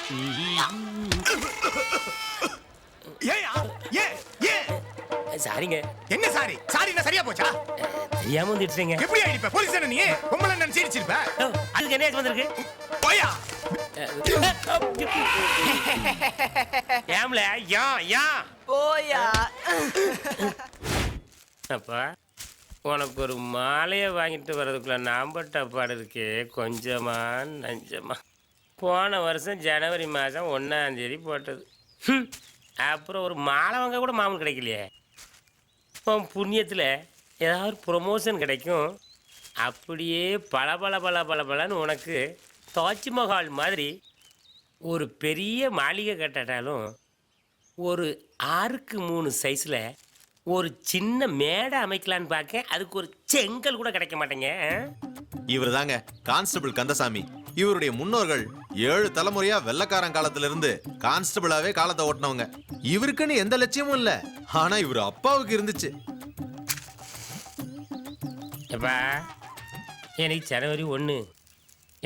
ஏயா ஏ ஏ சாரிங்க. என்ன சாரி சாரினா சரியா போச்சா? தெரியாம வந்துட்டீங்க. எப்படி ஆயிடுப்ப? போலீஸ் என்ன நீ? பொம்பளை என்ன சீரிச்சிருப்ப? அதுக்கு என்ன வந்திருக்கு? போயா. ஏம்ல யா யா போயா. அப்பா உனக்கு ஒரு மாலையை வாங்கிட்டு வர்றதுக்குள்ள நாம்பட்ட பாடு இருக்கே, கொஞ்சமா நஞ்சமா. போன வருஷம் ஜனவரி மாதம் 1ஆம் தேதி போட்டது. அப்புறம் ஒரு மாலை வாங்க கூட மாமூல் கிடைக்கலையே. உன் புண்ணியத்தில் ஏதாவது ப்ரொமோஷன் கிடைக்கும். அப்படியே பளபளன்னு உனக்கு தாஜ்மஹால் மாதிரி ஒரு பெரிய மாளிகை கட்டட்டாலும் ஒரு 6க்கு 3 சைஸில் ஒரு சின்ன மேடை அமைக்கலான்னு பார்க்க, அதுக்கு ஒரு செங்கல் கூட கிடைக்க மாட்டேங்க. இவர் தாங்க கான்ஸ்டபிள் கந்தசாமி. இவருடைய முன்னோர்கள் 7 தலைமுறையா வெள்ளக்காரன் காலத்துல இருந்து கான்ஸ்டபிளாவே காலத்தை ஓட்டினவங்க. இவருக்குன்னு எந்த லட்சியமும் இல்ல, ஆனா இவர் அப்பாவுக்கு இருந்துச்சு. அப்பா எனக்கு ஜனவரி 1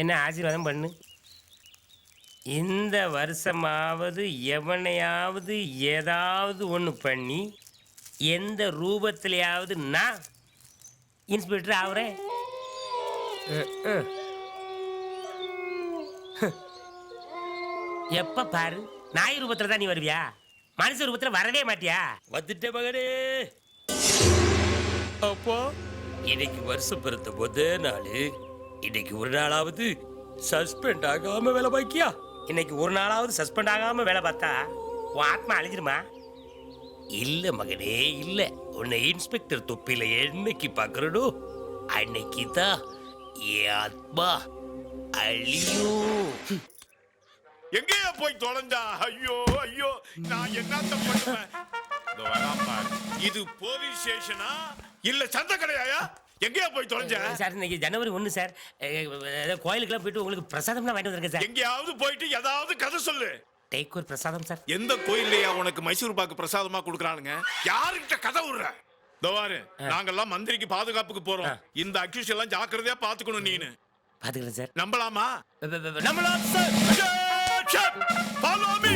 என்ன ஆசீர்வாதம் பண்ணு. இந்த வருஷமாவது எவனையாவது ஏதாவது ஒன்று பண்ணி எந்த ரூபத்திலையாவது நான் இன்ஸ்பெக்டர் ஆகுறேன். எப்ப பாரு நாய் ரூபத்தில் தான் நீ வருவியா? மனுஷ ரூபத்தில் வரவே மாட்டியா? வந்துட்ட மகனே. அப்போ இன்னைக்கு வருஷம் பிறந்த முதல் நாள். இன்னைக்கு ஒரு நாளாவது சஸ்பெண்ட் ஆகாம வேலை பார்க்கியா? இன்னைக்கு ஒரு நாளாவது சஸ்பெண்ட் ஆகாம வேலை பார்த்தா உன் ஆத்மா அழிஞ்சிருமா? இல்ல மகனே இல்ல. உன்னை இன்ஸ்பெக்டர் தொப்பில என்னைக்கு பாக்குறனோ அன்னைக்கு தான் என் ஆத்மா அழியும். எங்கேயா போய் தொலைஞ்சா? ஐயோ ஐயோ, நான் என்ன பண்ணுவேன்? இது போலீஸ் ஸ்டேஷனா இல்ல சந்த கடையாயா? எங்கேயா போய் தொலைஞ்ச? சார் இன்னைக்கு ஜனவரி 1 சார். கோயிலுக்குலாம் போயிட்டு உங்களுக்கு பிரசாதம்லாம் வாங்கிட்டு வந்திருக்கேன் சார். எங்கேயாவது போயிட்டு ஏதாவது கதை சொல்லு. டேக் ஒரு பிரசாதம் சார். எந்த கோயில்லையா உனக்கு மைசூர் பாக்கு பிரசாதமா கொடுக்குறானுங்க? யாருக்கிட்ட கதை விடுற? தோவாரு, நாங்கெல்லாம் மந்திரிக்கு பாதுகாப்புக்கு போறோம். இந்த அக்யூஸ் எல்லாம் ஜாக்கிரதையா பாத்துக்கணும். நீனு பாத்துக்கிறேன் சார். நம்பலாமா? நம்பலாம் சார். Follow me.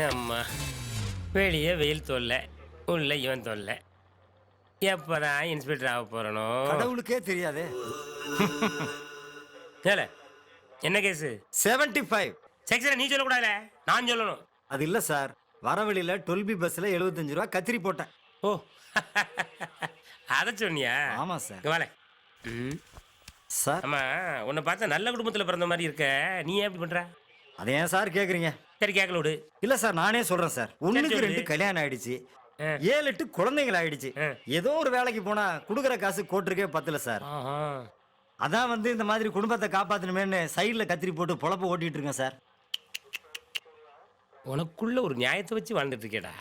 அம்மா வெளியே வெயில் தொல்லை, உள்ள இவன் தொல்லை. எப்பதான் இன்ஸ்பெக்டர் ஆக போறனோ கடவுளுக்கே தெரியாதே. ஏல என்ன கேஸு? 75. செக்ஷன் நீ சொல்லக்கூடாதுல, நான் சொல்லணும். அது இல்ல சார், வர வழியில 12B பஸ்ல 75 ரூபா கத்திரி போட்டேன். ஓ அதை சொன்னியா? ஆமா சார். வாழ சார் ஆமா, உன்னை பார்த்தா நல்ல குடும்பத்துல பிறந்த மாதிரி இருக்க. நீ ஏன் இப்படி பண்ற? அதை ஏன் சார் கேக்குறீங்க? சரி கேட்கல விடு. இல்ல சார், நானே சொல்றேன் சார். 1க்கு சொல்லு. 2 கல்யாணம் ஆயிடுச்சு, 7-8 குழந்தைகள் ஆயிடுச்சு. ஏதோ ஒரு வேலைக்கு போனா குடுக்குற காசு கோட்டுருக்கே பத்தல சார். அதான் வந்து இந்த மாதிரி குடும்பத்தை காப்பாத்தணுமேன்னு சைடுல கத்திரி போட்டு பொழப்பு ஓட்டிட்டு இருக்கேன் சார். உனக்குள்ள ஒரு நியாயத்தை வச்சு வாழ்ந்துட்டு இருக்கேடா.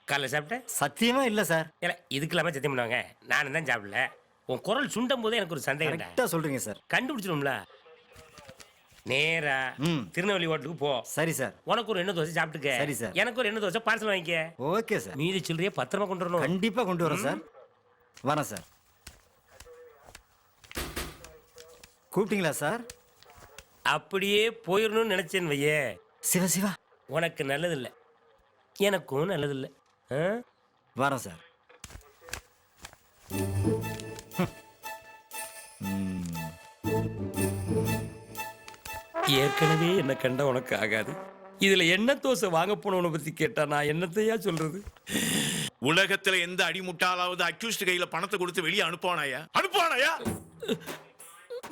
காலைல சாப்பிட்டேன்? சத்தியமா இல்ல சார். இல்ல இதுக்கு இல்லாம சத்தியம் பண்ணுவாங்க. நானும் தான் சாப்பிடல. உன் குரல் சுண்டும் போதே எனக்கு ஒரு சந்தேகம். கரெக்டா சொல்றீங்க சார். கண்டுபிடிச்சிடும்ல. நேரா திருநெல்வேலி ஹோட்டலுக்கு போ. சரி சார். உனக்கு ஒரு எண்ணெய் தோசை சாப்பிட்டுக்க. சரி சார். எனக்கு ஒரு எண்ணெய் தோசை பார்சல் வாங்கிக்க. Okay sir. மீதி சில்லறைய பத்திரமா கொண்டு வரணும். கண்டிப்பா கொண்டு வரேன் சார். வரேன் சார். கூப்பிட்டீங்களா சார்? அப்படியே போயிடணும்னு நினைச்சேன் வையே. சிவா சிவா, உனக்கு நல்லதில்ல, எனக்கும் நல்லதில்ல. வரேன் சார். ஏற்கனவே என்ன கண்ட உனக்கு ஆகாது. இதுல என்ன தோசை வாங்க போனவனை பத்தி கேட்டா நான் என்னத்தையா சொல்றது? உலகத்துல எந்த அடிமுட்டாலாவது அக்யூஸ்ட் கையில பணத்தை கொடுத்து வெளியே அனுப்புவானாயா? அனுப்புவானாயா?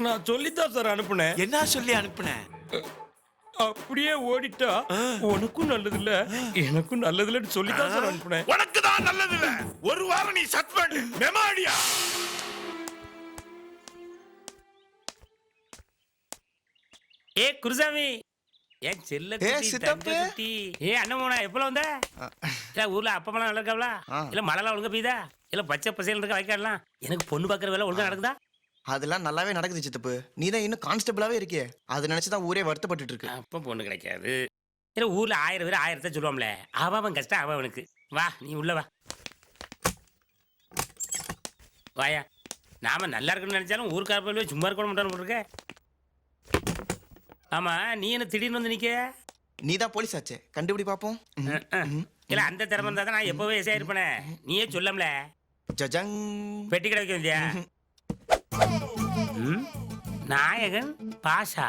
நான் சொல்லித்தான் சார் அனுப்புனேன். என்ன சொல்லி அனுப்புன? அப்படியே ஓடிட்டா உனக்கும் நல்லதில்ல, எனக்கும் நல்லதில்லன்னு சொல்லித்தான் சார் அனுப்புனேன். உனக்கு தான் நல்லதில்ல. ஒரு வாரம் நீ சஸ்பெண்ட். மெமாடியா? ஏ குருசாமி, ஏன் செல்ல குட்டி. ஏ அண்ணமோனா எப்பல வந்த? ஊர்ல அப்பமெல்லாம் நல்லா இருக்காவளா? இல்ல மழைலாம் ஒழுங்கா பெய்யுதா? இல்ல பச்சை பசையில இருக்க வைக்காடலாம்? எனக்கு பொண்ணு பாக்குற வேலை ஒழுங்கா நடக்குதா? அதெல்லாம் நல்லாவே நடக்குது சித்தப்பு. நீ தான் இன்னும் கான்ஸ்டபிளாவே இருக்கியே, அதை நினைச்சுதான் ஊரே வருத்தப்பட்டு இருக்கு. அப்ப பொண்ணு கிடைக்காது. இல்ல ஊர்ல 1000 பேர் 1000 சொல்லுவாம்ல, அவன் கஷ்டம் அவனுக்கு. வா நீ உள்ள வா. வாயா. நாம நல்லா இருக்குன்னு நினைச்சாலும் ஊருக்கார போய் சும்மா இருக்க மாட்டான்னு போட்டிருக்க. ஆமா, நீ என்ன திடீர்னு வந்து நிக்க? நீ தான் போலீஸ் ஆச்சே, கண்டுபிடி பாப்போம். இல்ல அந்த திறமை இருந்தா தான் நான் எப்பவே எஸ்ஐ இருப்பேனே. நீயே சொல்லம்ல. ஜஜங். பெட்டி கிடைக்க வந்தியா? நாயகன் பாஷா.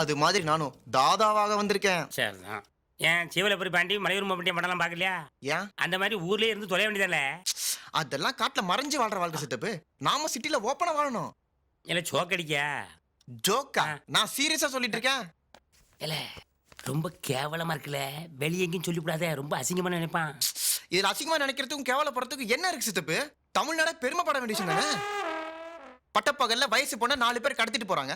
அது மாதிரி நானும் தாதாவாக வந்திருக்கேன். சரிதான். ஏன் சிவலப்பரி பாண்டி மலையூர் பாண்டிய படம்லாம் பார்க்கலையா? ஏன் அந்த மாதிரி ஊர்லயே இருந்து தொலைய வேண்டியதானே? அதெல்லாம் காட்டுல மறைஞ்சு வாழ்ற வாழ்க்கை சித்தப்பு. நாம சிட்டில ஓப்பனா வாழணும். இல்ல சோக்கடிக்கா? ஜோக்கா? நான் சீரியஸா சொல்லிட்டு இருக்கேன். இல்ல ரொம்ப கேவலமா இருக்குல்ல, வெளியே எங்கேயும் சொல்லிவிடாத, ரொம்ப அசிங்கமா நினைப்பான். இதுல அசிங்கமா நினைக்கிறதுக்கும் கேவலப்படுறதுக்கும் என்ன இருக்கு சித்தப்பு? தமிழ்நாட பெருமைப்பட வேண்டிய விஷயம் தானே. பட்டப்பகல்ல வயசு பொண்ண 4 பேர் கடத்திட்டு போறாங்க.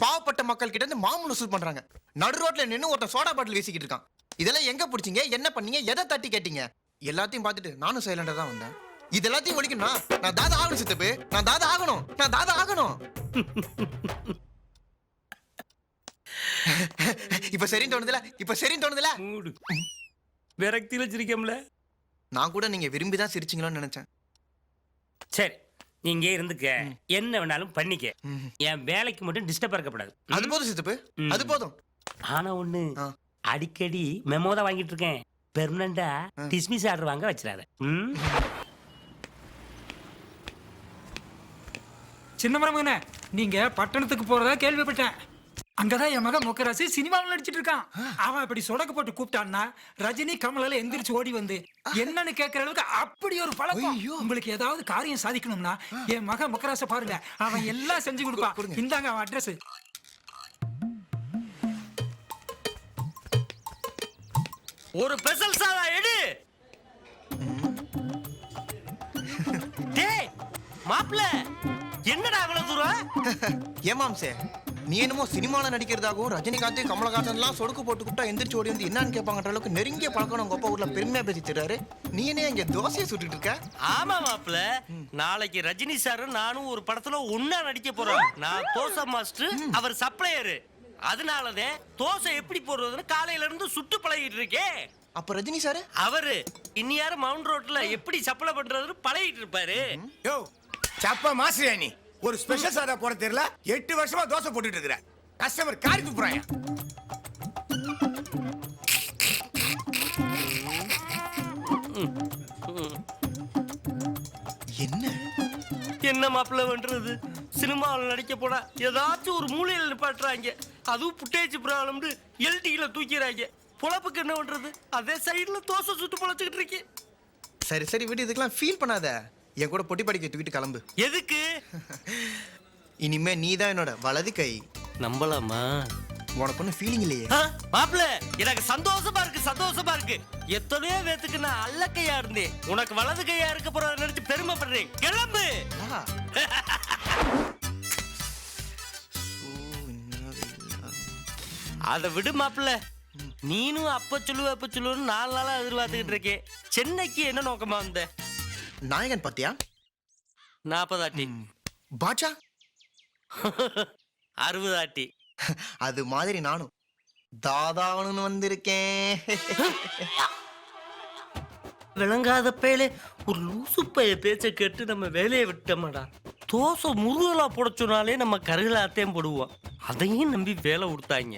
பாவப்பட்ட மக்கள் கிட்ட இருந்து மாமூல் வசூல் பண்றாங்க. நடு ரோட்ல நின்னு ஒருத்தன் சோடா பாட்டில் வீசிக்கிட்டு இருக்கான். இதெல்லாம் எங்க பிடிச்சீங்க, என்ன பண்ணீங்க, எதை தட்டி கேட்டீங்க? எல்லாத்தையும் பார்த்துட்டு நானும் சைலண்டா தான் வந்தேன். இது எல்லாத்தையும் ஒழிக்கணும். நான் தாதா ஆகணும் சித்தப்பு. நான் தாதா ஆகணும். நான் தாதா ஆகணும். இப்ப சரின்னு தோணுதுல? இப்ப சரின்னு தோணுதுல? மூடு. விரக்தியில சிரிக்கம்ல. நான் கூட நீங்க விரும்பி தான் சிரிச்சீங்களோன்னு நினைச்சேன். சரி, நீ இங்கே இருந்துக்க, என்ன வேணாலும் பண்ணிக்க. என் வேலைக்கு மட்டும் டிஸ்டர்ப் இருக்கக்கூடாது. அது போதும் சித்தப்பு, அது போதும். ஆனா ஒண்ணு, அடிக்கடி மெமோ தான் வாங்கிட்டு இருக்கேன். பெர்மனண்டா டிஸ்மிஸ் ஆர்டர் வாங்க வச்சிடாத. சின்ன மரமகனே, நீங்க பட்டணத்துக்கு போறதா கேள்விப்பட்டேன். அங்கதான் என் மகன் முக்கராசி சினிமாவில் நடிச்சிட்டு இருக்கான். அவன் இப்படி சொடக்கு போட்டு கூப்பிட்டான்னா ரஜினி கமலால எந்திரிச்சு ஓடி வந்து என்னன்னு கேட்கற அளவுக்கு அப்படி ஒரு பழக்கம். உங்களுக்கு ஏதாவது காரியம் சாதிக்கணும்னா என் மகன் முக்கராச பாருங்க, அவன் எல்லாம் செஞ்சு கொடுப்பான். இந்தாங்க அவன் அட்ரஸ். ஒரு பெசல் சாதா எடு. டேய் மாப்ள, என்னடா அவ்வளவு தூரம்? ஏமாம்சே, நீ என்னமோ சினிமால நடிக்கிறதாகவும் ரஜினிகாந்த் கமலஹாசன் எல்லாம் சொடுக்கு போட்டு கூப்பிட்டா எந்திரிச்சு ஓடி வந்து என்னன்னு கேட்பாங்கன்ற அளவுக்கு நெருங்கிய பழக்கம் உங்க அப்பா ஊர்ல பெருமையா பேசி தர்றாரு. நீ என்ன இங்க தோசையை சுட்டுட்டு இருக்க? ஆமா மாப்ள, நாளைக்கு ரஜினி சாரும் நானும் ஒரு படத்துல ஒன்னா நடிக்க போறோம். நான் தோசை மாஸ்டர், அவர் சப்ளையரு. அதனாலதான் தோசை எப்படி போடுறதுன்னு காலையில இருந்து சுட்டு பழகிட்டு இருக்கேன். அப்ப ரஜினி சாரு? அவரு இன்னியாரும் மவுண்ட் ரோட்ல எப்படி சப்ளை பண்றதுன்னு பழகிட்டு இருப்பாரு. யோ சப்ப மாஸ்டர், நீ ஒரு ஸ்பெஷல் சாதா போட தெரியல, 8 வருஷமா தோசை போட்டுட்டு இருக்கிற. கஸ்டமர் காரி துப்புறாங்க. என்ன என்ன மாப்பிள்ள பண்றது? சினிமாவில் நடிக்க போனா ஏதாச்சும் ஒரு மூலையில நிப்பாட்டுறாங்க. அதுவும் புட்டேஜ் ப்ராப்ளம்னு எல்டில தூக்கிறாங்க. பொழப்புக்கு என்ன பண்றது? அதே சைடுல தோசை சுட்டு பொழைச்சுக்கிட்டு இருக்கேன். சரி சரி விடு, இதுக்கெல்லாம் ஃபீல் பண்ணாத. என் கூட பொட்டி படிக்க தூக்கிட்டு கிளம்பு. எதுக்கு? இனிமே நீ தான் என்னோட வலது கை. நம்பலாமா? உனக்கு ஒன்றும் ஃபீலிங் இல்லையே? மாப்பிள்ள, எனக்கு சந்தோஷமா இருக்கு, சந்தோஷமா இருக்கு. எத்தனையோ பேத்துக்கு நான் அல்ல கையா இருந்தேன், உனக்கு வலது கையா இருக்க போறத நினைச்சு பெருமைப்படுறேன். கிளம்பு. அதை விடு மாப்பிள்ள, நீனும் அப்ப சொல்லுன்னு 4 நாளா எதிர்பார்த்துக்கிட்டு இருக்கேன். சென்னைக்கு என்ன நோக்கமா வந்த? நாயகன் பாத்தியா? 40 ஆட்டி. பாட்சா 60 ஆட்டி. அது மாதிரி நானும் தாதாவனு வந்திருக்கேன். விளங்காத பேலே, ஒரு லூசு பைய பேச்ச கேட்டு நம்ம வேலையை விட்டோம்டா. தோசை முருகலா போட சொன்னாலே நம்ம கருகலாத்தையும் போடுவோம். அதையும் நம்பி வேலை கொடுத்தாங்க.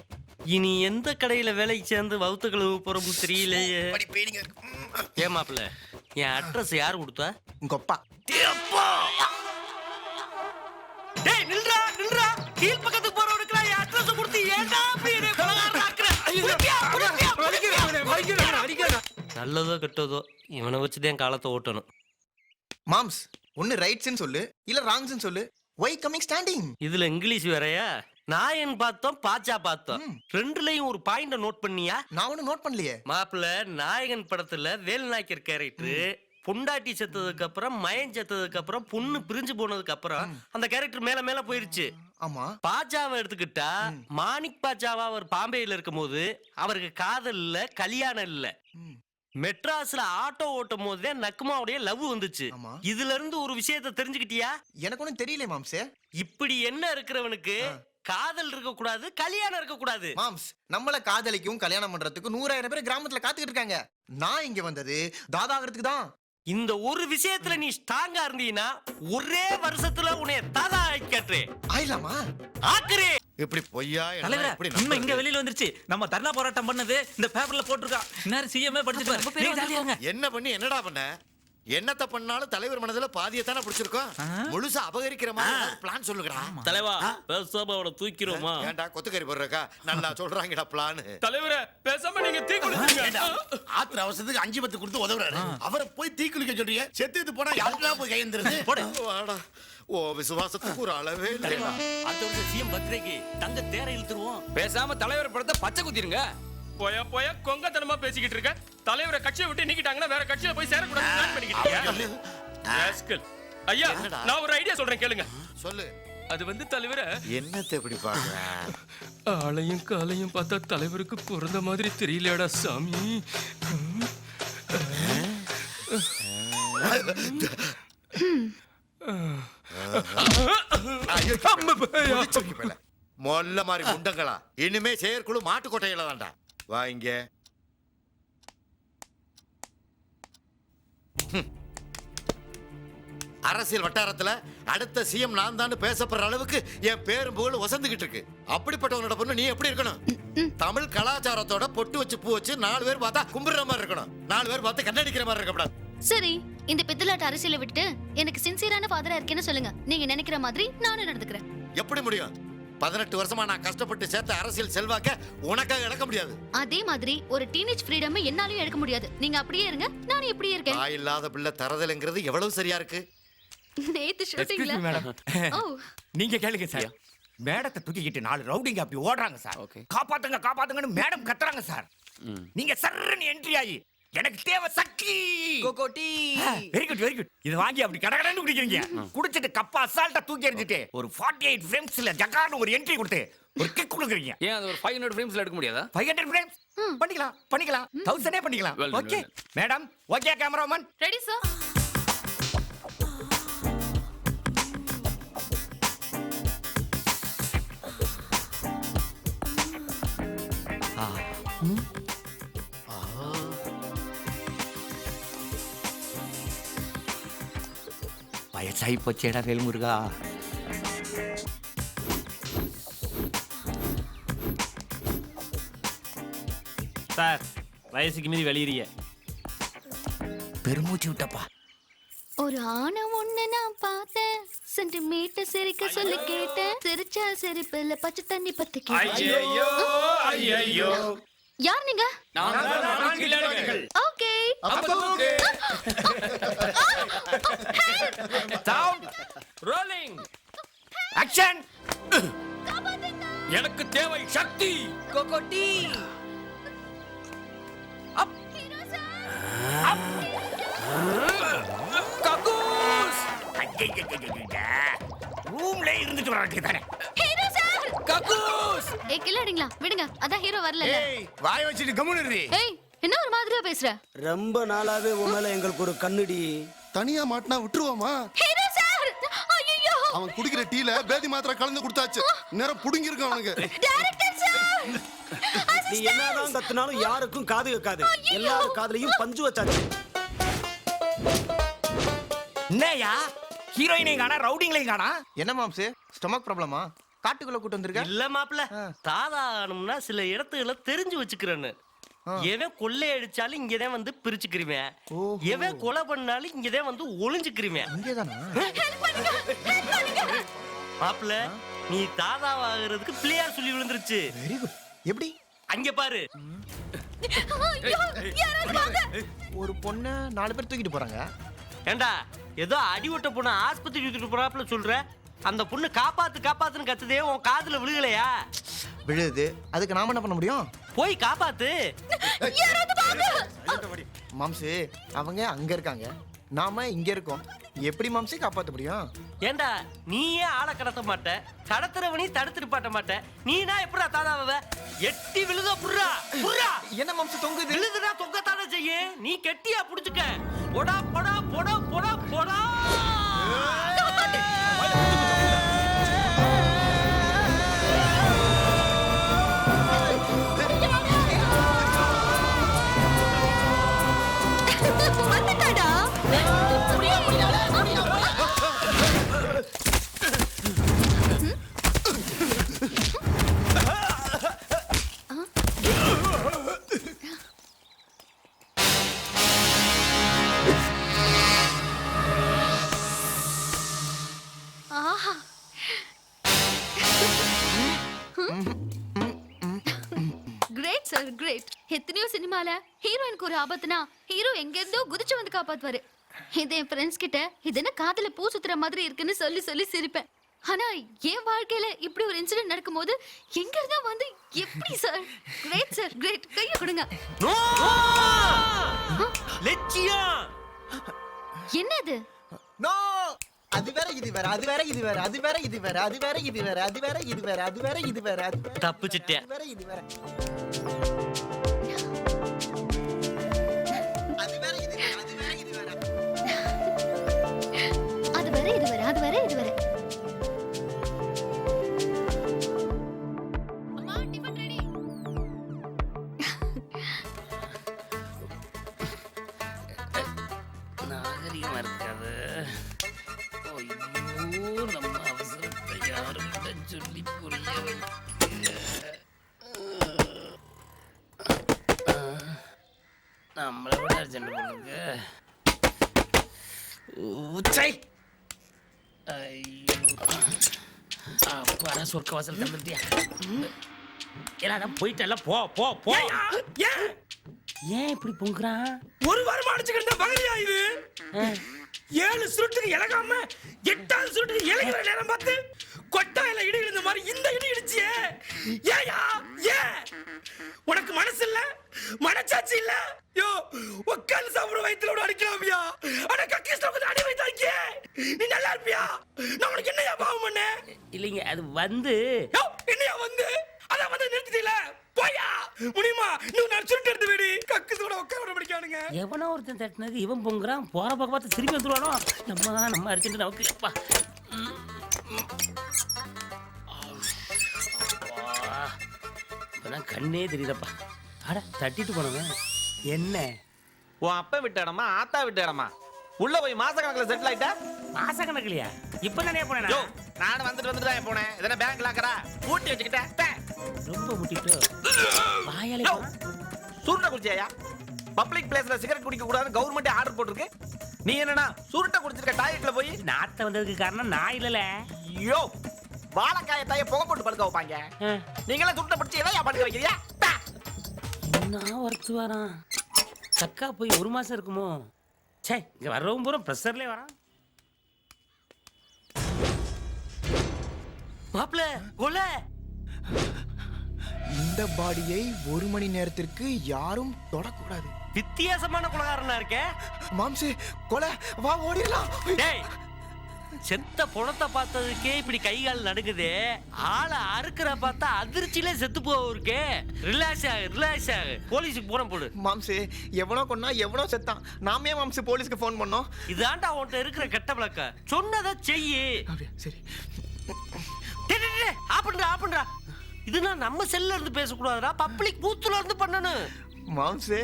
இனி எந்த கடையில வேலைக்கு சேர்ந்து வவுத்து கழுவு போறோம்னு தெரியலையே. ஏமாப்ல, என் அட்ரஸ் யாரு கொடுத்தா? உங்க அப்பா. டேய் நில்றா நில்றா, கீழ் பக்கத்துக்கு போறவனுக்கு என் அட்ரஸ் கொடுத்து ஏன்டா அப்படி என்னை கொலகாரனா ஆக்குற? நல்லதோ கெட்டதோ இவனை வச்சுதான் காலத்தை ஓட்டணும். மாம்ஸ், ஒன்னு ரைட்ஸ்னு சொல்லு, இல்ல ராங்ஸ்னு சொல்லு. Why coming standing? இதுல இங்கிலீஷ் வேறயா? நாயன் பார்த்தோம், பாச்சா பார்த்தோம். ரெண்டுலயும் ஒரு பாயிண்ட நோட் பண்ணியா? நான் ஒன்னும் நோட் பண்ணலையே. மாப்பிள்ள, நாயகன் படத்துல வேல்நாயக்கர் கேரக்டர் பொண்டாட்டி செத்ததுக்கு அப்புறம், மயன் செத்ததுக்கு அப்புறம், பொண்ணு பிரிஞ்சு போனதுக்கு அப்புறம் அந்த கேரக்டர் மேல மேல போயிருச்சு. ஆமா. பாஜாவை எடுத்துக்கிட்டா, மாணிக் பாஜாவா அவர் பாம்பேல இருக்கும் போது அவருக்கு காதல் இல்ல, கல்யாணம் இல்ல. மெட்ராஸ்ல ஆட்டோ ஓட்டும் போதே நக்குமாவுடைய லவ் வந்துச்சு. இதுல இருந்து ஒரு விஷயத்தை தெரிஞ்சுக்கிட்டியா? எனக்கு ஒன்னும் தெரியல மாம்ஸ். இப்படி என்ன இருக்கிறவனுக்கு காதல் இருக்க கூடாது, கல்யாணம் இருக்க கூடாது. மாம்ஸ், நம்மள காதலிக்கும் கல்யாணம் பண்றதுக்கு 100,000 பேர் கிராமத்துல காத்துக்கிட்டு இருக்காங்க. நான் இங்க வந்தது தாதாகிறதுக்கு தான். இந்த ஒரு விஷயத்துல நீ ஸ்ட்ராங்கா இருந்தீன்னா ஒரே வருஷத்துல உன்னைய தாதா ஆக்கிட்டேன். ஆயிலாமா? ஆக்குறே. இப்படி பொய்யா தலைவரே உண்மை இங்க வெளியில வந்துருச்சு. நம்ம தர்ணா போராட்டம் பண்ணது இந்த பேப்பர்ல போட்டுருக்கா. இன்னும் சிஎம்ஏ படிச்சிட்டு நீங்க ஜாலியா இருங்க. என்ன பண்ணி என்னடா பண்ண? என்னத்த பண்ணாலும் தலைவர் மனதுல பாதியை தானே பிடிச்சிருக்கோம். முழுசா அபகரிக்கிற மாதிரி பிளான் சொல்லுங்கடா. தலைவா பேசாம அவனை தூக்கிடுவோமா? ஏன்டா கொத்துக்கறி போடுறக்கா? நல்லா சொல்றாங்கடா பிளான். தலைவரே பேசாம நீங்க தீ குளிச்சுங்க. ஆத்திர அவசரத்துக்கு 5 கொடுத்து உதவுறாரு. அவரை போய் தீ குளிக்க சொல்றீங்க. செத்துட்டு போனா யாருக்கெல்லாம் போய் கையெழுந்துருது? வாடா. ஓ விசுவாசத்துக்கு ஒரு அளவே இல்லையா? அடுத்த வருஷம் சிஎம் பர்த்டேக்கு தங்க தேரை இழுத்துருவோம். பேசாம தலைவர் படத்தை பச்சை குத்திருங்க. போயா போயா கொங்கத்தனமா பேசிக்கிட்டு இருக்க. தலைவரை கட்சியை விட்டு நீக்கிட்டாங்கன்னா வேற கட்சியில போய் சேரக்கூடாது பிளான் பண்ணிக்கிட்டு இருக்க. ஐயா நான் ஒரு ஐடியா சொல்றேன் கேளுங்க. சொல்லு. அது வந்து தலைவரை என்னத்தை எப்படி பாக்குற? ஆளையும் காலையும் பார்த்தா தலைவருக்கு பிறந்த மாதிரி தெரியலடா சாமி. மொல்ல மாதிரி முண்டங்களா இனிமே செயற்குழு மாட்டுக்கொட்டையில தான்டா. வா இங்க. அரசியல் வட்டாரத்துல அடுத்த சிஎம் நான் தான் பேசப்படுற அளவுக்கு என் பேரும் புகழ் வசந்துகிட்டு இருக்கு. அப்படிப்பட்டவனோட பொண்ணு நீ எப்படி இருக்கணும்? தமிழ் கலாச்சாரத்தோட பொட்டு வச்சு பூ வச்சு 4 பேர் பார்த்தா கும்பிடுற மாதிரி இருக்கணும். 4 பேர் பார்த்து கண்ணடிக்கிற மாதிரி இருக்கக்கூடாது. சரி, இந்த பித்தலாட்ட அரசியலை விட்டு எனக்கு சின்சியரான ஃபாதரா இருக்கேன்னு சொல்லுங்க. நீங்க நினைக்கிற மாதிரி நானும் நடந்துக்கிறேன். எப்படி முடியும்? 18 வருஷமா நான் கஷ்டப்பட்டு சேர்த்த அரசியல் செல்வாக்க உனக்காக இழக்க முடியாது. அதே மாதிரி ஒரு டீனேஜ் ஃப்ரீடம் என்னாலயும் எடுக்க முடியாது. நீங்க அப்படியே இருங்க, நானும் இப்படியே இருக்கேன். தாய் இல்லாத பிள்ளை தரதல்ங்கிறது எவ்வளவு சரியா இருக்கு. நேத்து ஷூட்டிங்ல ஓ நீங்க கேளுங்க சார். மேடத்தை தூக்கிக்கிட்டு 4 ரவுடிங்க அப்படி ஓடுறாங்க சார். காப்பாத்துங்க காப்பாத்துங்கன்னு மேடம் கத்துறாங்க சார். நீங்க சர்றன்னு என்ட்ரி ஆகி எனக்கு தேவை சக்தி கோகோட்டி. Very good very good. இது வாங்கி அப்படி கடகடன்னு குடிக்கிறீங்க. குடிச்சிட்டு கப்பா அசால்ட்டா தூக்கி எறிஞ்சிட்டு ஒரு 48 ஃப்ரேம்ஸ்ல ஜகான்னு ஒரு என்ட்ரி கொடுத்து ஒரு கிக் கொடுக்குறீங்க. ஏன் அது ஒரு 500 ஃப்ரேம்ஸ்ல எடுக்க முடியாதா? 500 ஃப்ரேம்ஸ் பண்ணிக்கலாம் பண்ணிக்கலாம். 1000 பண்ணிக்கலாம். Well done, okay well madam. Okay cameraman. Ready sir. வயசாகி போச்சேடா வேல்முருகா. சார் வயசுக்கு மீறி வெளியறிய பெருமூச்சு விட்டப்பா. ஒரு ஆணை ஒண்ணு நான் பார்த்தேன். சென்டிமீட்டர் சிரிக்க சொல்லி கேட்டேன். சிரிச்சா சிரிப்புல பச்சை தண்ணி பத்தி ஐயோ ஐயோ யார் நீங்க? Okay rolling action. எனக்கு தேவை சக்தி. கோகோட்டி. கக்கூஸ் ரூம்ல இருந்துட்டு வராங்க தானே. Hero sir. கக்கூஸ் ஏய் கில்லாடிங்களா விடுங்க. அதான் ஹீரோ வரல. ஏய் வாய் வச்சிட்டு கம்முனு இரு. ஏய் என்ன ஒரு மாதிரியா பேசுற? ரொம்ப நாளாவே உன் மேல எங்களுக்கு ஒரு கண்ணுடி. தனியா மாட்டினா விட்டுருவோமா? Hero sir. ஐயோ அவன் குடிக்கிற டீல பேதி மாத்திரை கலந்து கொடுத்தாச்சு. நேரம் புடுங்கி இருக்கு அவனுக்கு. Director sir. நீ என்னதான் கத்துனாலும் யாருக்கும் காது கேட்காது. எல்லாரும் காதுலயும் பஞ்சு வச்சாச்சு. என்னயா ஹீரோயினையும் காணா ரவுடிங்களையும் காணா? என்ன மாம்சு ஸ்டொமக் ப்ராப்ளமா? காட்டுக்குள்ள கூட்டு வந்திருக்க? இல்ல மாப்ள தாதா ஆகணும்னா சில இடத்துல தெரிஞ்சு வச்சுக்கிறேன்னு. எவன் கொள்ளை அடிச்சாலும் இங்கதான் வந்து பிரிச்சுக்கிறீவேன். எவன் கொலை பண்ணாலும் இங்கதான் வந்து ஒளிஞ்சுக்கிறீவேன். இங்கேதானா? மாப்ள நீ தாதாவாகிறதுக்கு பிள்ளையார் சொல்லி விழுந்துருச்சு. Very good. எப்படி? அங்க பாரு. ஒரு பொண்ண 4 பேர் தூக்கிட்டு போறாங்க. ஏண்டா ஏதோ அடி விட்ட பொண்ணு ஆஸ்பத்திரி தூக்கிட்டு போறாப்புல சொல்ற. அந்த பொண்ணு காப்பாத்து காப்பாத்துன்னு கத்துதே உன் காதுல விழுகலையா? விழுது. அதுக்கு நாம என்ன பண்ண முடியும்? போய் காப்பாத்து. மாம்சு அவங்க அங்க இருக்காங்க, நாம இங்க இருக்கோம். எப்படி மாம்சு காப்பாத்த முடியும்? ஏண்டா நீயே ஆளை கடத்த மாட்ட, கடத்துறவனி தடுத்துட்டு பாட்ட மாட்ட. நீனா எப்படா தாதாவ? எட்டி விழுக புர்ரா புர்ரா. என்ன மாம்சு தொங்குது? விழுதுனா தொங்கத்தானே செய்ய. நீ கெட்டியா புடிச்சுக்க. போடா போடா போடா போடா போடா. வந்துட்டாடா. ஆஹா கிரேட் சார் கிரேட். எத்தனையோ சினிமால ஹீரோயினுக்கு ஒரு ஆபத்துனா ஹீரோ எங்க இருந்தோ குதிச்சு வந்து காப்பாத்துவாரு. இது என் ஃப்ரெண்ட்ஸ் கிட்ட இது என்ன காதுல பூ சுத்துற மாதிரி இருக்குன்னு சொல்லி சொல்லி சிரிப்பேன். ஆனா என் வாழ்க்கையில இப்படி ஒரு இன்சிடென்ட் நடக்கும்போது எங்க இருந்தா வந்து எப்படி சார்? Great sir great. கைய கொடுங்க. லட்சியம் என்னது? நோ அது வேற இது வேற அது வேற இது வேற அது வேற இது வேற அது வேற இது வேற அது வேற இது வேற அது வேற இது வேற அது வேற தப்பிச்சிட்டேன். அது வேற இது வேற அது வேற இது வேற அது வேற இது வேற அது வேற இது வேற அது வேற இது வேற. அம்மா டிபன் ரெடி. நாகரிகமா இருக்காது. ஐயோ, நம்ம அவசரத்தை யாருக்கிட்ட சொல்லி புரிய வைக்க? நம்மளை விட அர்ஜென்ட் பண்ணுங்க. உச்சை ஐயோ அப்பா சொர்க்க வாசல் தந்துட்டியா? எல்லாம் போயிட்டல போ போ போ. ஏன் இப்படி பொங்குறான்? ஒரு வாரமா அடிச்சுக்கிட்டு பகலியா இது? 7 சுருட்டுக்கு இலகாம 8வது சுருட்டுக்கு இலகிற நேரம் பார்த்து கொட்டாயில இடி இழுந்த மாதிரி இந்த இடி இடிச்சியே. ஏயா ஏன் உனக்கு மனசு இல்ல? மனச்சாட்சி இல்ல? யோ உட்கார்ந்து சாப்பிட வயித்துல அடிக்கலாமியா? ஆனா கக்கிஸ்ல கொஞ்சம் அடி வைத்தாக்கே நீ நல்லா இருப்பியா? நான் உனக்கு என்னையா பாவம் பண்ணேன்? இல்லைங்க அது வந்து யோ என்னையா வந்து அதான் வந்து நிறுத்திட்டீல போயா முடியுமா? இன்னும் நான் சுருட்டு எடுத்து விடு. கக்கிஸ் கூட உட்கார விட பிடிக்கானுங்க. எவனோ ஒருத்தன் தட்டினது இவன் பொங்குறான். போற பக்கம் பார்த்து திரும்பி வந்துருவானோ? நம்ம அர்ஜென்ட் நமக்கு அப்பா. இப்பதான் கண்ணே தெரியுதப்பா. அட தட்டிட்டு போனவன் என்ன? உன் அப்பா விட்ட இடமா ஆத்தா விட்ட இடமா? உள்ள போய் மாச கணக்குல செட்டில் ஆயிட்டா? மாச கணக்குலையா? இப்ப தானே போனேன். யோ நானும் வந்துட்டு தான் போனேன். இதென்ன பேங்க் லாக்கரா பூட்டி வச்சுக்கிட்டேன். ரொம்ப முட்டிட்டு வாயாலே சுருட்ட குடிச்சியா? பப்ளிக் பிளேஸ்ல சிகரெட் குடிக்க கூடாது கவர்மெண்ட் ஆர்டர் போட்டிருக்கு. நீ என்னன்னா சுருட்ட குடிச்சிருக்க டாய்லெட்ல போய் நாத்த வந்ததுக்கு காரணம் நான் இல்லல. ஐயோ வாழைக்காய தாய புகை போட்டு படுக்க வைப்பாங்க. நீங்களாம் சுருட்ட பிடிச்சி எதையா படுக்க வைக்கிறியா? நான் ஒருத்து வரான். சக்கா போய் 1 மாசம் இருக்குமோ? சே இங்க வர்றவும் பூரா ப்ரெஷர்லேயே வரான். மாப்ள கொலை. இந்த பாடியை 1 மணி நேரத்திற்கு யாரும் தொடக்கூடாது. வித்தியாசமான கொலைகாரனா இருக்க. மாம்சே கொலை வா ஓடிடலாம். டேய் செத்த பொணத்தை பார்த்ததுக்கே இப்படி கை கால் நடுங்குதே. ஆளை அறுக்கிற பார்த்தா அதிர்ச்சியிலே செத்து போவருக்கு. ரிலாக்ஸ் ஆகு போலீஸுக்கு போன போடு. மாம்சே எவனோ கொன்னா எவனோ செத்தான். நாமே மாம்சே போலீஸ்க்கு ஃபோன் பண்ணோம். இதாண்டா உன்கிட்ட இருக்கிற கெட்ட பழக்க. சொன்னதை செய்யு. சரி ஆப்பண்டா இதுனா நம்ம செல்ல இருந்து பேசக்கூடாதுடா. பப்ளிக் பூத்துல இருந்து பண்ணணும். மாம்சே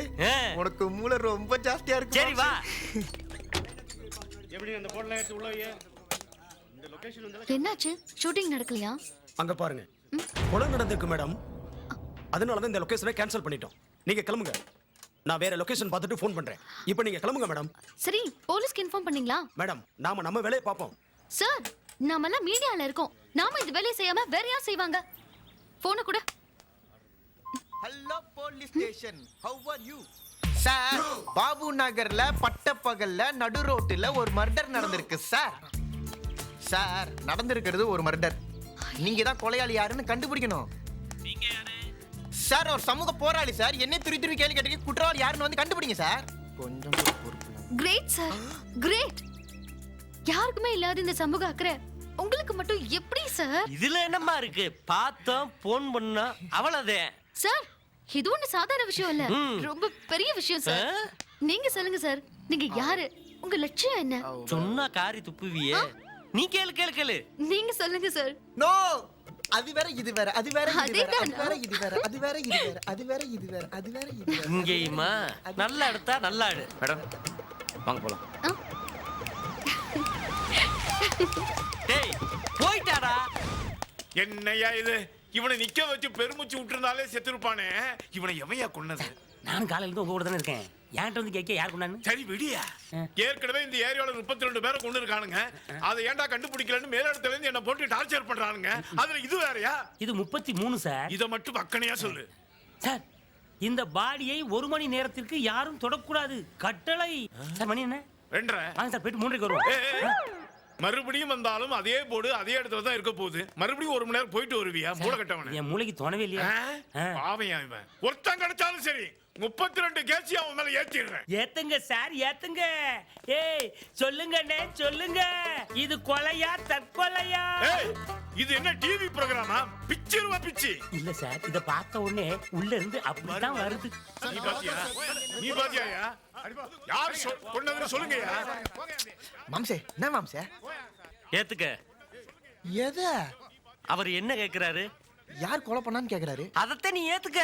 உனக்கு மூளை ரொம்ப ஜாஸ்தியா இருக்கு. சரி வா. எப்படி அந்த போன்ல எடுத்து உள்ள வை. இந்த லொகேஷன் வந்து என்னாச்சு? ஷூட்டிங் நடக்கலையா? அங்க பாருங்க. கொலை நடந்திருக்கு மேடம். அதனால தான் இந்த லொகேஷனை கேன்சல் பண்ணிட்டோம். நீங்க கிளம்புங்க. நான் வேற லொகேஷன் பார்த்துட்டு ஃபோன் பண்றேன். இப்போ நீங்க கிளம்புங்க மேடம். சரி போலீஸ்க்கு இன்ஃபார்ம் பண்ணீங்களா? மேடம் நம்ம வேலையை பார்ப்போம். சார் நாமெல்லாம் மீடியால இருக்கோம். நாம இந்த வேலையை செய்யாம வேற யார் செய்வாங்க? போன கூட. Hello police station. How are you? Sir Babu நகர்ல பட்டப்பகல்ல நடு ரோட்டுல ஒரு மர்டர் நடந்திருக்கு சார். சார் நடந்திருக்கிறது ஒரு மர்டர். நீங்க தான் கொலையாளி யாருன்னு கண்டுபிடிக்கணும். நீங்க யாரு? சார் ஒரு சமூக போராளி சார். என்ன துரி கேள்வி கேட்டீங்க. குற்றவாளி யாருன்னு வந்து கண்டுபிடிங்க சார். கொஞ்சம் பொறுப்பு. Great sir great. யாருக்குமே இல்லாத இந்த சமூக அக்கறை உங்களுக்கு மட்டும் எப்படி சார்? இதுல என்னமா இருக்கு? பார்த்தோம் போன் பண்ணா அவ்வளவுதான் சார். இது ஒண்ணு சாதாரண விஷயம் இல்ல. ரொம்ப பெரிய விஷயம் சார். நீங்க சொல்லுங்க சார். நீங்க யாரு? உங்க லட்சியம் என்ன? சொன்னா காரி துப்புவியே. நீ கேளு. நீங்க சொல்லுங்க சார். நோ அது வேற இது வேற அது வேற இது வேற அது வேற இது வேற அது வேற இது வேற அது வேற இது வேற அது வேற இது வேற. இங்கேயுமா நல்லா எடுத்தா நல்லா ஆடு. மேடம் வாங்க போலாம். டேய் போய்ட்டாடா. என்னையா இது? இவனை நிக்க வச்சு பெருமூச்சு விட்டுருந்தாலே செத்துருப்பானே. இவனை எவையா கொன்னது? நானும் காலையில இருந்து உங்க கூட தானே இருக்கேன். என்கிட்ட வந்து கேட்க யார் கொண்டான்னு? சரி விடியா. ஏற்கனவே இந்த ஏரியாவில் 32 பேரை கொண்டு இருக்கானுங்க. அதை ஏன்டா கண்டுபிடிக்கலன்னு மேலிடத்துல இருந்து என்ன போட்டு டார்ச்சர் பண்றானுங்க. அதுல இது வேறயா? இது 33 சார். இதை மட்டும் பக்கனையா சொல்லு சார். இந்த பாடியை 1 மணி நேரத்திற்கு யாரும் தொடக்கூடாது, கட்டளை. சார் மணி என்ன? 2:30. வாங்க சார், போயிட்டு 3:30 வருவோம். மறுபடியும் வந்தாலும் அதே போர்டு அதே இடத்துல தான் இருக்க போகுது. மறுபடியும் 1 மணி நேரம் போயிட்டு வருவியா? மூளை கட்டவன. என் மூளைக்கு தோணவே இல்லையா? பாவையா இவன். ஒருத்தன் கிடைச்சாலும் சரி 32 கேசி அவன் மேல ஏத்திடுறேன். ஏத்துங்க சார், ஏத்துங்க. ஏய் சொல்லுங்கண்ணே, சொல்லுங்க. இது கொலையா தற்கொலையா? இது என்ன டிவி ப்ரோகிராமா? பிச்சிருவா பிச்சி. இல்ல சார், இத பார்த்த உடனே உள்ள இருந்து அப்படிதான் வருது. நீ பாத்தியா? நீ பாத்தியாயா? யார் கொண்டதுன்னு சொல்லுங்கயா. மாம்சே, என்ன மாம்சே? ஏத்துக்க. எதை? அவர் என்ன கேக்குறாரு? யார் கொலை பண்ணான்னு கேக்குறாரு. அதத்தான் நீ ஏத்துக்க.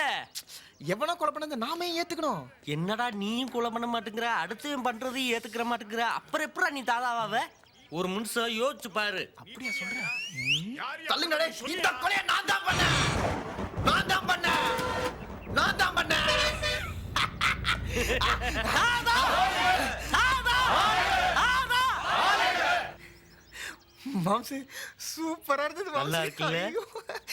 எவனா கொலை பண்ணது நாமே ஏத்துக்கணும். என்னடா நீயும் கொலை பண்ண மாட்டேங்கிற, அடுத்தவன் பண்றதையும் ஏத்துக்கிற மாட்டேங்கிற, அப்புறம் எப்படா நீ தாதாவாவ? ஒரு நிமிஷம் யோசிச்சு பாரு. அப்படியா சொல்றேன்? தள்ளுங்கடே. இந்த கொலையை நான் தான் பண்ணேன். நான் தான் பண்ணேன். நான் தான் பண்ணேன். மாம்சே சூப்பரா இருந்தது. நல்லா இருக்குல்ல?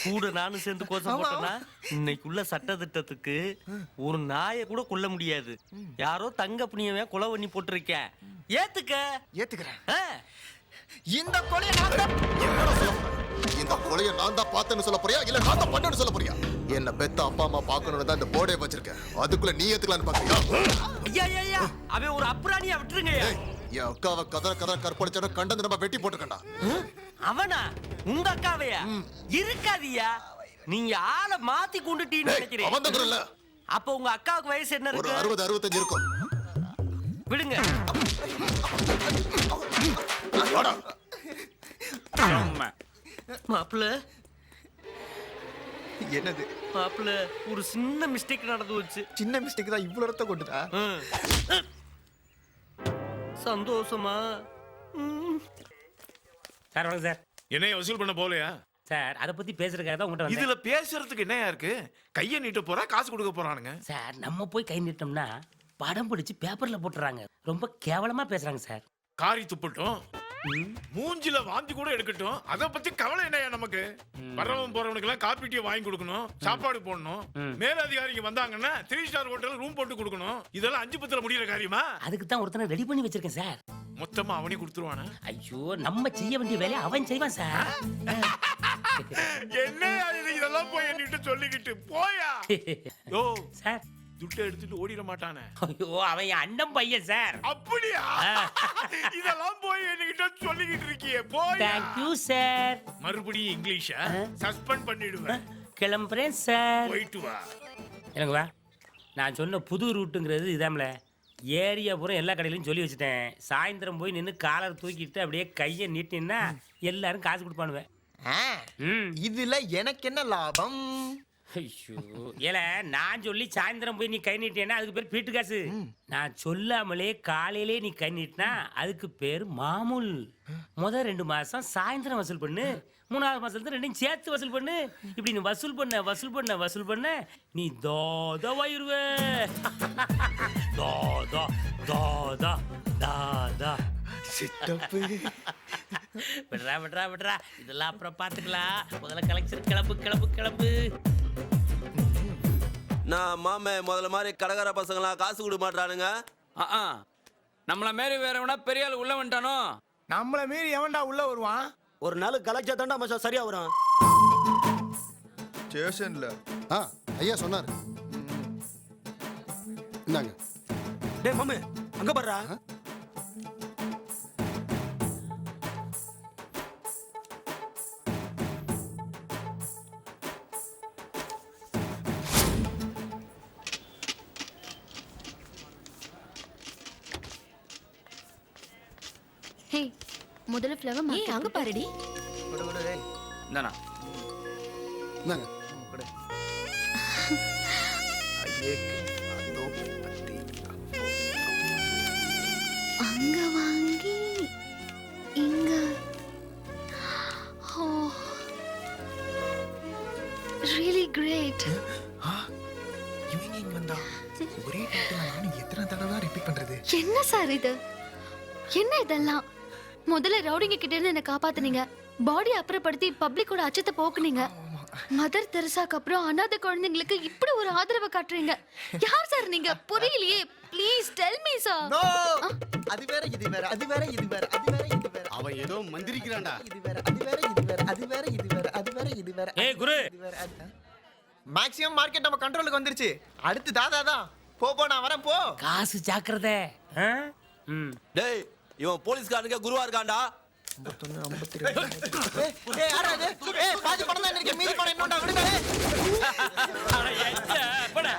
கூட நானும் சேர்ந்து கோசம் போட்டேன்னா இன்னைக்குள்ள சட்ட திட்டத்துக்கு ஒரு நாயை கூட கொல்ல முடியாது. யாரோ தங்க புண்ணியவன் கொலை பண்ணி போட்டிருக்கேன். ஏத்துக்க. ஏத்துக்கிறேன். இந்த கொலையை நான் தான். இந்த கொலையை நான் தான் பார்த்தேன்னு சொல்ல போறியா இல்ல நான் தான் பண்ணேன்னு சொல்ல போறியா? என்ன பெத்த அப்பா அம்மா பார்க்கணும்னு தான் இந்த போர்டே வச்சிருக்கேன். அதுக்குள்ள நீ ஏத்துக்கலான்னு பாக்குறியா? ஐயா அவன் ஒரு அப்புறாணியா விட்டுருங்க. என் அக்காவை கதற கற்பழிச்சா கண்டந்து நம்ம வெட்டி போட்டுக்கண்டா. அவனா? உங்க அக்காவையா? இருக்காதியா, நீங்க ஆளை மாத்தி கொண்டுட்டீன்னு நினைக்கிறேன். அவன் தான் இல்ல. அப்ப உங்க அக்காவுக்கு வயசு என்ன ஒரு இருக்கு? 60-65 இருக்கும். விடுங்க. மாப்பிள்ள என்னது? மாப்பிள்ள ஒரு சின்ன மிஸ்டேக் நடந்து வச்சு. சின்ன மிஸ்டேக் தான் இவ்வளவு ரத்த கொண்டுதா? சந்தோஷமா? சார் வாங்க சார். என்னைய வசூல் பண்ண போலையா? சார் அதை பத்தி பேசுறதுக்காக தான் உங்கள்கிட்ட இதுல பேசுறதுக்கு என்னையா இருக்கு? கையை நீட்ட போறா, காசு கொடுக்க போறானுங்க. சார் நம்ம போய் கை நீட்டோம்னா படம் பிடிச்சு பேப்பர்ல போட்டுறாங்க. ரொம்ப கேவலமா பேசுறாங்க சார். காரி துப்பட்டும், மூஞ்சில வாந்தி கூட எடுக்கட்டும், அத பத்தி கவலை என்னையா நமக்கு? வரவன் போறவனுக்கு எல்லாம் காப்பி டீ வாங்கி கொடுக்கணும், சாப்பாடு போடணும், மேலதிகாரிங்க வந்தாங்கன்னா 3 ஸ்டார் ஹோட்டல் ரூம் போட்டு கொடுக்கணும். இதெல்லாம் 5 பத்துல முடியற காரியமா? அதுக்கு தான் ஒருத்தனை ரெடி பண்ணி வச்சிருக்கேன் சார். மொத்தமா அவனே கொடுத்துருவானா? ஐயோ, நம்ம செய்ய வேண்டிய வேலையை அவன் செய்வான் சார். என்ன இதெல்லாம் போய் என்கிட்ட சொல்லிக்கிட்டு போயா? யோ சார், துட்டை எடுத்துட்டு ஓடிட மாட்டானே. ஐயோ, அவன் என் அண்ணன் பையன் சார். அப்படியா? இதெல்லாம் போய் என்கிட்ட சொல்லிக்கிட்டு இருக்கியே போயா? Thank you sir. மறுபடியும் இங்கிலீஷா சஸ்பெண்ட் பண்ணிடுவேன். கிளம்புறேன் சார். போயிட்டு வா. எனக்கு வா. நான் சொன்ன புது ரூட்டுங்கிறது இதாம்ல. ஏரியா பூரா எல்லா கடையிலையும் சொல்லி வச்சுட்டேன். சாயந்தரம் போய் நின்று காலர் தூக்கிட்டு அப்படியே கையை நீட்டினா எல்லாரும் காசு கொடுப்பானுவேன். இதுல எனக்கு என்ன லாபம்? ஐயோ, ஏல நான் சொல்லி சாயந்தரம் போய் நீ கை நீட்டினா அதுக்கு பேர் பீட்டு காசு. நான் சொல்லாமலே காலையிலே நீ கை நீட்டினா அதுக்கு பேர் மாமூல். முதல் 2 மாசம் சாயந்தரம் வசூல் பண்ணு, 3ஆவது மாசத்துல ரெண்டையும் சேர்த்து வசூல் பண்ணு. இப்படி நீ வசூல் பண்ண நீ தோதவாயிருவ. தோதா தாதா தாதா. சித்தப்பு விடுறா இதெல்லாம் அப்புறம் பாத்துக்கலாம். முதல்ல கலெக்ஷன் கிளம்பு. நான் மாமே முதல்ல மாதிரி கடகார பசங்களாம் காசு கொடுக்க மாட்டானுங்க. நம்மள மாரி வேறவனா பெரிய ஆள் உள்ள வந்துட்டானோ? நம்மள மீறி எவன்டா உள்ள வருவான்? ஒரு நாள் கலெக்டா தாண்டா மச்சா சரியா வரும். ஸ்டேஷன்ல ஐயா சொன்னாரு. இந்தாங்க. டேய் மாமே, அங்க பாருடா. ஹே, முதல்ல ஃப்ளவர் மார்க்கெட் அங்க பாருடி. இந்தானா? இந்தாங்க. அங்க வாங்கி இங்க. Oh, really great. இவங்க இங்க வந்தா ஒரே டைட்டில் நானும் எத்தனை தடவை தான் ரிப்பீட் பண்றது? என்ன சார் இது? என்ன இதெல்லாம்? முதல்ல ரவுடிங்க கிட்ட இருந்து என்ன காப்பாத்துனீங்க, பாடி அப்புறப்படுத்தி பப்ளிக்கோட அச்சத்தை போக்குனீங்க. மதர் தெரசாக்கு அப்புறம் அனாதை குழந்தைங்களுக்கு இப்படி ஒரு ஆதரவை காட்டுறீங்க. யார் சார் நீங்க? புரியலையே. Please tell me sir. No, அது வேற இது வேற, அது வேற இது வேற, அது வேற இது வேற. அவன் ஏதோ மந்திரிக்கிறான்டா. இது வேற, அது வேற இது வேற, அது வேற இது வேற, அது வேற இது வேற. ஏய் குரு, மேக்ஸிமம் மார்க்கெட் நம்ம கண்ட்ரோலுக்கு வந்துருச்சு. அடுத்து தாதா போ நான் வரேன் போ. காசு ஜாக்கிரதை. டேய் இவன் போலீஸ்காரனுக்கு குருவா இருக்கான்டா. 51, 52. ஏய் யாரா இது? ஏய் பாதி பணம் தான் இருக்கு, மீதி பணம் என்னடா விடுங்க. அட எச்ச போடா.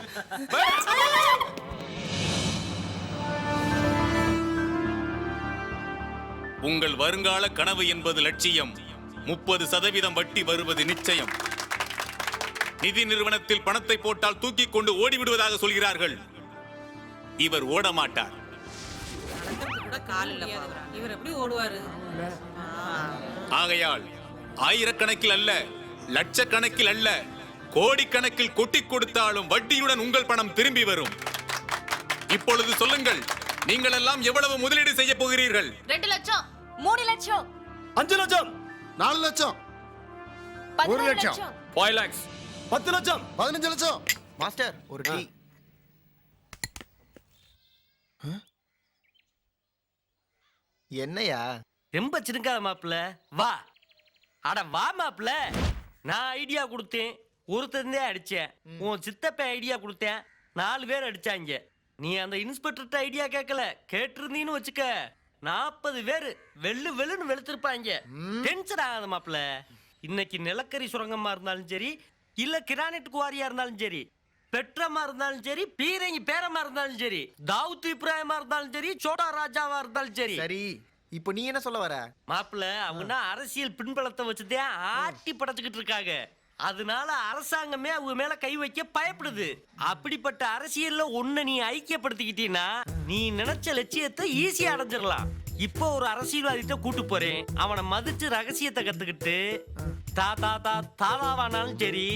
உங்கள் வருங்கால கனவு என்பது லட்சியம். 30% வட்டி வருவது நிச்சயம். நிதி நிறுவனத்தில் பணத்தை போட்டால் தூக்கிக் கொண்டு ஓடிவிடுவதாக சொல்கிறார்கள். இவர் ஓட மாட்டார். இவர் எப்படி ஓடுவாரு? ஆகையால் ஆயிரக்கணக்கில் அல்ல, லட்சக்கணக்கில் அல்ல, கோடிக்கணக்கில் கொட்டி கொடுத்தாலும் வட்டியுடன் உங்கள் பணம் திரும்பி வரும். இப்பொழுது சொல்லுங்கள், நீங்கள் எல்லாம் எவ்வளவு முதலீடு செய்ய போகிறீர்கள்? 2 லட்சம், 3 லட்சம், 5 லட்சம், 4 லட்சம், 1 லட்சம், 5 lakhs, 10 லட்சம், 15 லட்சம். மாஸ்டர் ஒரு டீ. என்னையா ரொம்ப சிறுக்காத மாப்பிள்ள, வா. அட வா மாப்பிள்ள. நான் ஐடியா கொடுத்தேன், ஒருத்தந்தே அடிச்சேன். உன் சித்தப்ப ஐடியா கொடுத்தேன், 4 பேர் அடிச்சாங்க. நீ அந்த இன்ஸ்பெக்டர்கிட்ட ஐடியா கேட்கல, கேட்டிருந்தீன்னு வச்சுக்க 40 பேர் வெள்ளு வெள்ளுன்னு வெளுத்திருப்பாங்க. டென்ஷன் ஆகாத மாப்பிள்ள. இன்னைக்கு நிலக்கரி சுரங்கமா இருந்தாலும் சரி, இல்ல கிரானைட் குவாரியா இருந்தாலும் சரி, பெட்ரமா இருந்தாலும் சரி, பீரங்கி பேரமா இருந்தாலும் சரி, தாவூத் இப்ராஹிமா இருந்தாலும் சரி, சோடா ராஜாவா இருந்தாலும் சரி. சரி, இப்போ நீ என்ன சொல்ல வர? மாப்பிள்ள, அவங்க அரசியல் பின்பலத்தை வச்சுதான் ஆட்டி படைச்சுக்கிட்டு இருக்காங்க. அதனால அரசாங்கமே அவங்க மேல கை வைக்க பயப்படுது. அப்படிப்பட்ட அரசியல்ல ஒண்ணு நீ ஐக்கியப்படுத்திக்கிட்டீன்னா நீ நினைச்ச லட்சியத்தை ஈஸியா அடைஞ்சிடலாம். இப்போ ஒரு அரசியல்வாதிட்ட கூட்டு போறேன், அவனை மதிச்சு ரகசியத்தை கத்துக்கிட்டு தாதாவானாலும் சரி,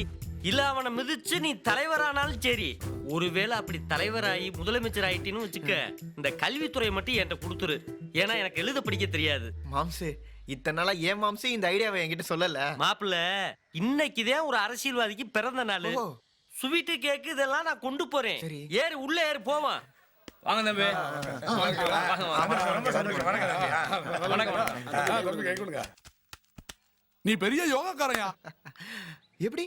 இல்ல அவனை மிதிச்சு நீ தலைவரானாலும் சரி. ஒருவேளை அப்படி தலைவராகி முதலமைச்சர் ஆயிட்டின்னு வச்சுக்க, இந்த கல்வித்துறை மட்டும் என்கிட்ட கொடுத்துரு. ஏன்னா எனக்கு எழுத படிக்க தெரியாது. மாம்சு, இத்தனை நாளா ஏன் மாம்சு இந்த ஐடியாவை என்கிட்ட சொல்லல? மாப்பிள்ள, இன்னைக்குதான் ஒரு அரசியல்வாதிக்கு பிறந்த நாள். ஸ்வீட்டு கேக்கு இதெல்லாம் நான் கொண்டு போறேன். ஏறு, உள்ள ஏறு, போவான். வாங்க தம்பி. நீ பெரிய யோகாக்காரையா? எப்படி?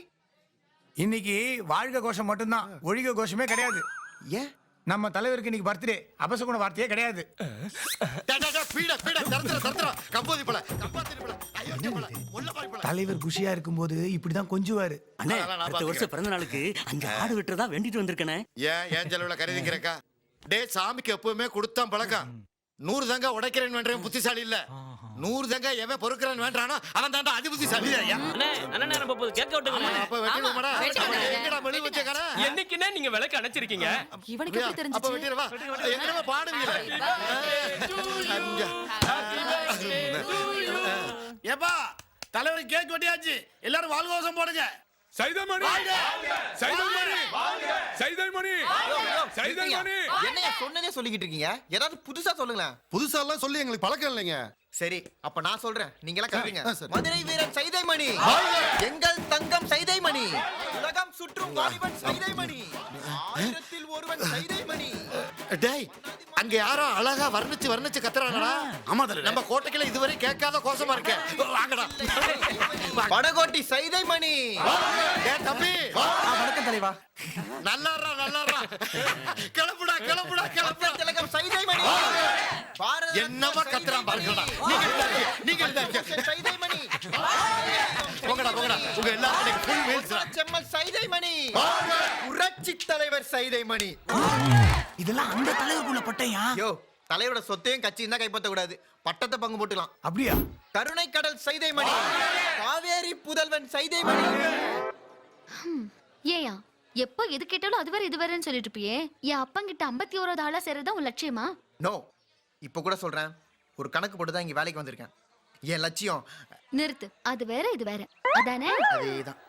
இன்னைக்கு வாழ்க கோஷம் மட்டும்தான், ஒழிக கோஷமே கிடையாது. ஏன்? நம்ம தலைவருக்கு இன்னைக்கு பர்த்டே, அபசகுண வார்த்தையே கிடையாது. தலைவர் குஷியா இருக்கும்போது இப்படிதான் கொஞ்சுவாரு. அண்ணே, அடுத்த வருஷம் பிறந்த நாளுக்கு 5 ஆடு வெட்டுறதா வேண்டிட்டு வந்திருக்கேன். ஏன் செலவுல கருதிக்கிறக்கா? டே சாமிக்கு எப்பவுமே கொடுத்தான் பழக்கம். 100 தங்க உடைக்கிறேன் வேண்டாம் புத்திசாலி இல்ல, 100 தங்க எவன் பொறுக்கிறேன் வேண்டானோ அவன் தாண்டா அது புத்திசாலி. என்னைக்குன்னா நீங்க விளக்கு அணைச்சிருக்கீங்க. இவனுக்கு எப்படி தெரிஞ்சுச்சு? ஏப்பா தலைவர் கேக் வெட்டியாச்சு, எல்லாரும் வாழ்கோசம் போடுங்க. சைதைமணி, சைதைமணி, சைதைமணி, சைதைமணி. என்னையா சொன்னதே சொல்லிக்கிட்டு இருக்கீங்க? ஏதாவது புதுசா சொல்லுங்களேன். புதுசா எல்லாம் சொல்லி எங்களுக்கு பழக்கம் இல்லைங்க. சரி, அப்ப நான் சொல்றேன், நீங்க எல்லாம் கேளுங்க. மதுரை வீரன் சைதைமணி, எங்கள் தங்கம் சைதைமணி, உலகம் சுற்றும் வாலிபன் சைதைமணி, 1000ல் ஒருவன் சைதைமணி. டேய், அங்க யாரோ அழகா வர்ணிச்சு கத்துறாங்கடா. ஆமா, நம்ம கோட்டைக்குள்ள இதுவரை கேட்காத கோஷமா இருக்க. வாங்கடா. படகோட்டி சைதைமணி. டேய் தம்பி, வணக்கம் தலைவா. நல்லாரா. கிளம்புடா. திலகம் சைதைமணி. என்னமா கத்துறான் பாருங்கடா. நீங்க சைதைமணி. போங்கடா. உங்க எல்லாரும் ஃபுல் மீல்ஸ். செம்மல் சைதைமணி, புரட்சி தலைவர் சைதைமணி. இதெல்லாம் அந்த தலைவருக்குள்ள பட்டையா? யோ, தலைவரோட சொத்தையும் கட்சியும் தான் கைப்பற்ற கூடாது, பட்டத்தை பங்கு போட்டுக்கலாம். அப்படியா? கருணை கடல் சைதைமணி, காவேரி புதல்வன் சைதைமணி. ஏயா, எப்போ எது கேட்டாலும் அது வேற இது வேறன்னு சொல்லிட்டு இருப்பியே. என் அப்பங்கிட்ட 51வது ஆளா சேர்றதா உன் லட்சியமா? நோ, இப்ப கூட சொல்றேன், ஒரு கணக்கு போட்டு தான் இங்க வேலைக்கு வந்திருக்கேன். என் லட்சியம். நிறுத்து, அது வேற இது வேற, அதானே? அதேதான்.